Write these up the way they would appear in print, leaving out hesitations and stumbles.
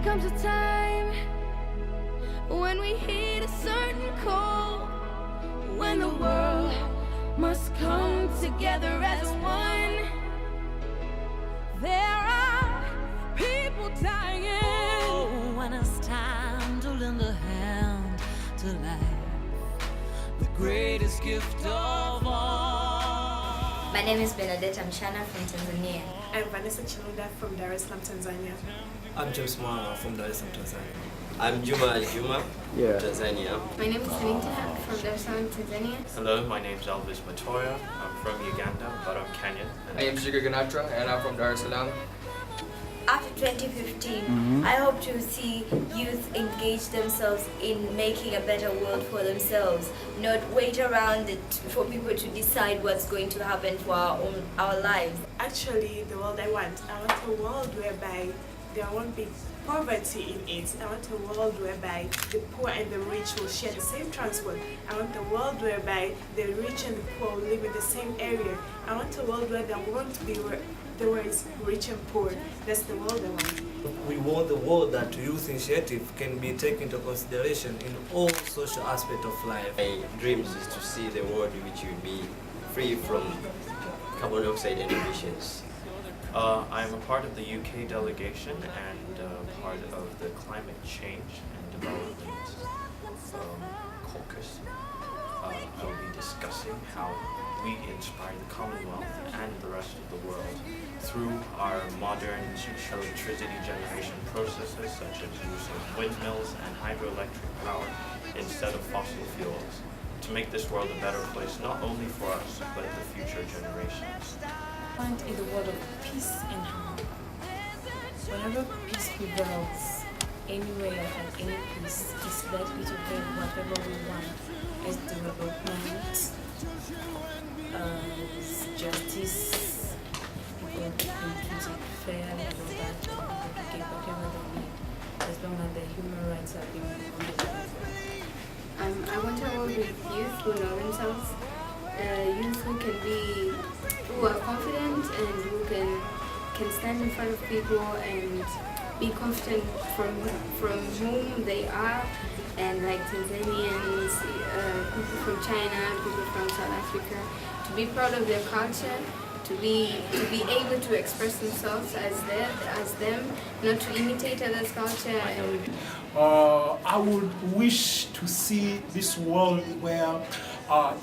comes a time when we heed a certain call, when the world must come together as one. There are people dying. Oh, when it's time to lend a hand to life, the greatest gift of all. My name is Benedetta Mshana from Tanzania. I'm Vanessa Chilunda from Dar es Salaam, Tanzania. I'm James Mwana from Dar es Salaam, Tanzania. I'm Juma Al-Juma from Tanzania. My name is Anita from Dar es Salaam, Tanzania. Hello, my name is Elvis Matoya. I'm from Uganda, but I'm Kenyan. I am Shiga Ganatra and I'm from Dar es Salaam. After 2015, I hope to see youth engage themselves in making a better world for themselves, not wait around for people to decide what's going to happen for our lives. Actually, the world I want a world whereby there won't be poverty in it. I want a world whereby the poor and the rich will share the same transport. I want a world whereby the rich and the poor will live in the same area. I want a world where there won't be the words rich and poor. That's the world I want. We want the world that youth initiative can be taken into consideration in all social aspects of life. My dreams is to see the world which will be free from carbon dioxide emissions. I'm a part of the UK delegation and part of the Climate Change and Development Caucus. I'll be discussing how we inspire the Commonwealth and the rest of the world through our modern electricity generation processes, such as using windmills and hydroelectric power instead of fossil fuels, to make this world a better place not only for us, but the future generations. In the world of peace and harmony. Whenever peace prevails, anywhere and any place is likely to have whatever we want as development, justice, people being treated fair and all that, people to get whatever they need, as long as their human rights are being honored. I want a world with youth who know themselves, youth who are confident and who can stand in front of people and be confident from whom they are, and like Tanzanians, people from China, people from South Africa, to be proud of their culture, to be able to express themselves as them, not to imitate others' culture. I would wish to see this world where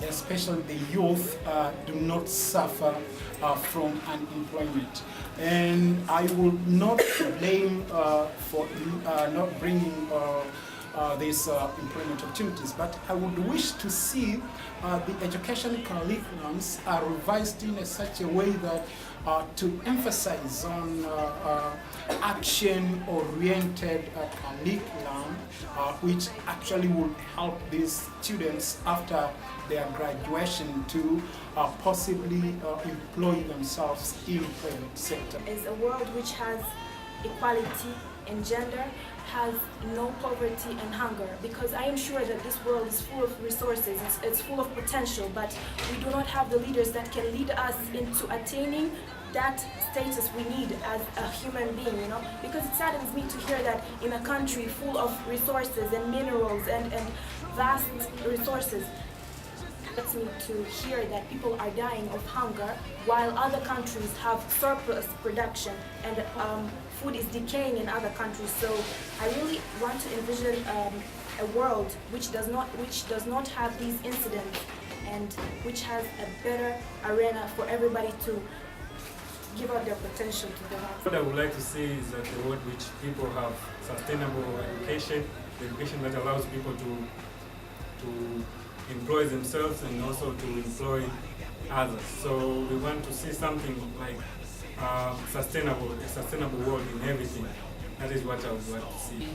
especially the youth do not suffer from unemployment. And I will not blame for not bringing these employment opportunities, but I would wish to see the education curriculums are revised in such a way that to emphasize on action-oriented curriculum, which actually will help these students after their graduation to possibly employ themselves in the private sector. It's a world which has equality in gender, has no poverty and hunger, because I am sure that this world is full of resources, it's full of potential, but we do not have the leaders that can lead us into attaining that status we need as a human being, you know, because it saddens me to hear that in a country full of resources and minerals and vast resources, it's me to hear that people are dying of hunger while other countries have surplus production and food is decaying in other countries. So I really want to envision a world which does not have these incidents and which has a better arena for everybody to give out their potential to develop. What I would like to see is that the world which people have sustainable education, the education that allows people to employ themselves and also to employ others. So we want to see something like a sustainable world in everything. That is what I would like to see.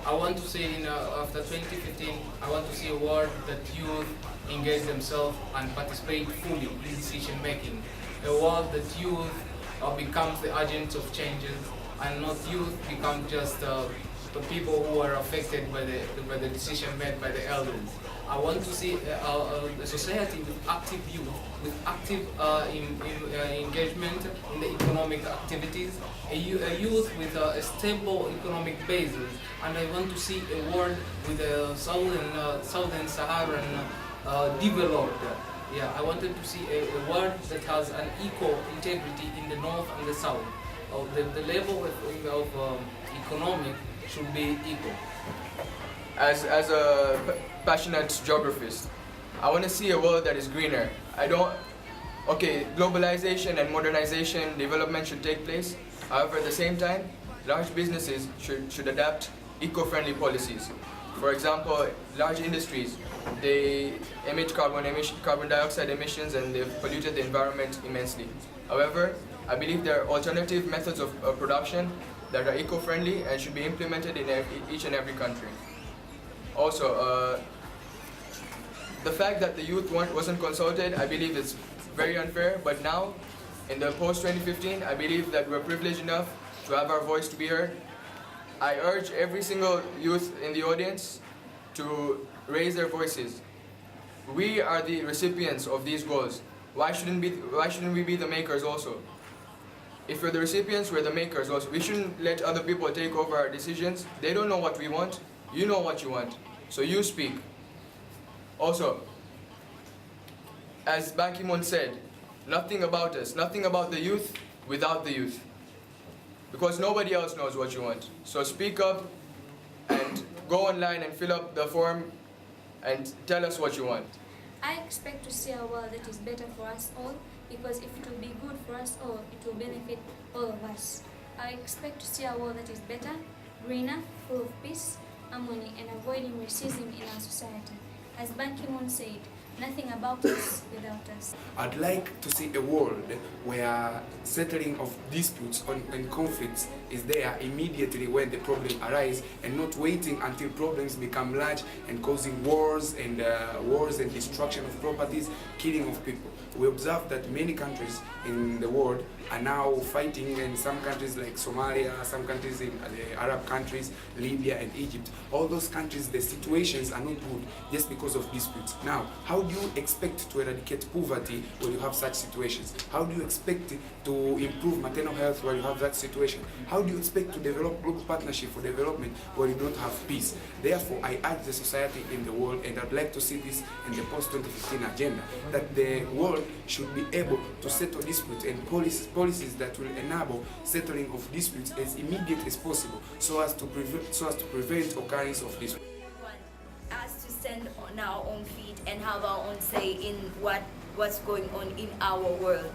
I want to see after 2015, I want to see a world that youth engage themselves and participate fully in decision making. A world that youth becomes the agents of changes and not youth become just the people who are affected by the decision made by the elders. I want to see a society with active youth, with active engagement in the economic activities, a youth with a stable economic basis, and I want to see a world with a southern Saharan developed. Yeah, I wanted to see a world that has an equal integrity in the north and the south. The level of economic should be equal. As a passionate geographist, I want to see a world that is greener. Okay, globalization and modernization, development should take place. However, at the same time, large businesses should adapt eco-friendly policies. For example, large industries, they emit carbon dioxide emissions and they've polluted the environment immensely. However, I believe there are alternative methods of production that are eco-friendly and should be implemented in each and every country. Also, the fact that the youth wasn't consulted, I believe is very unfair, but now, in the post-2015, I believe that we're privileged enough to have our voice to be heard. I urge every single youth in the audience to raise their voices. We are the recipients of these goals. Why shouldn't we be the makers also? If we're the recipients, we're the makers also. We shouldn't let other people take over our decisions. They don't know what we want. You know what you want. So you speak. Also, as Ban Ki-moon said, nothing about us, nothing about the youth without the youth. Because nobody else knows what you want. So speak up and go online and fill up the form and tell us what you want. I expect to see a world that is better for us all, because if it will be good for us all, it will benefit all of us. I expect to see a world that is better, greener, full of peace, harmony, and avoiding racism in our society. As Ban Ki-moon said, nothing about us without us. I'd like to see a world where settling of disputes and conflicts is there immediately when the problem arises, and not waiting until problems become large and causing wars and destruction of properties, killing of people. We observe that many countries in the world are now fighting, and some countries like Somalia, some countries in the Arab countries, Libya and Egypt, all those countries, the situations are not good just because of disputes. Now, how do you expect to eradicate poverty when you have such situations? How do you expect to improve maternal health when you have that situation? How do you expect to develop global partnership for development when you don't have peace? Therefore, I urge the society in the world, and I'd like to see this in the post-2015 agenda, that the world should be able to settle disputes and policies that will enable settling of disputes as immediate as possible, so as to prevent occurrence of disputes. Us to stand on our own feet and have our own say in what's going on in our world.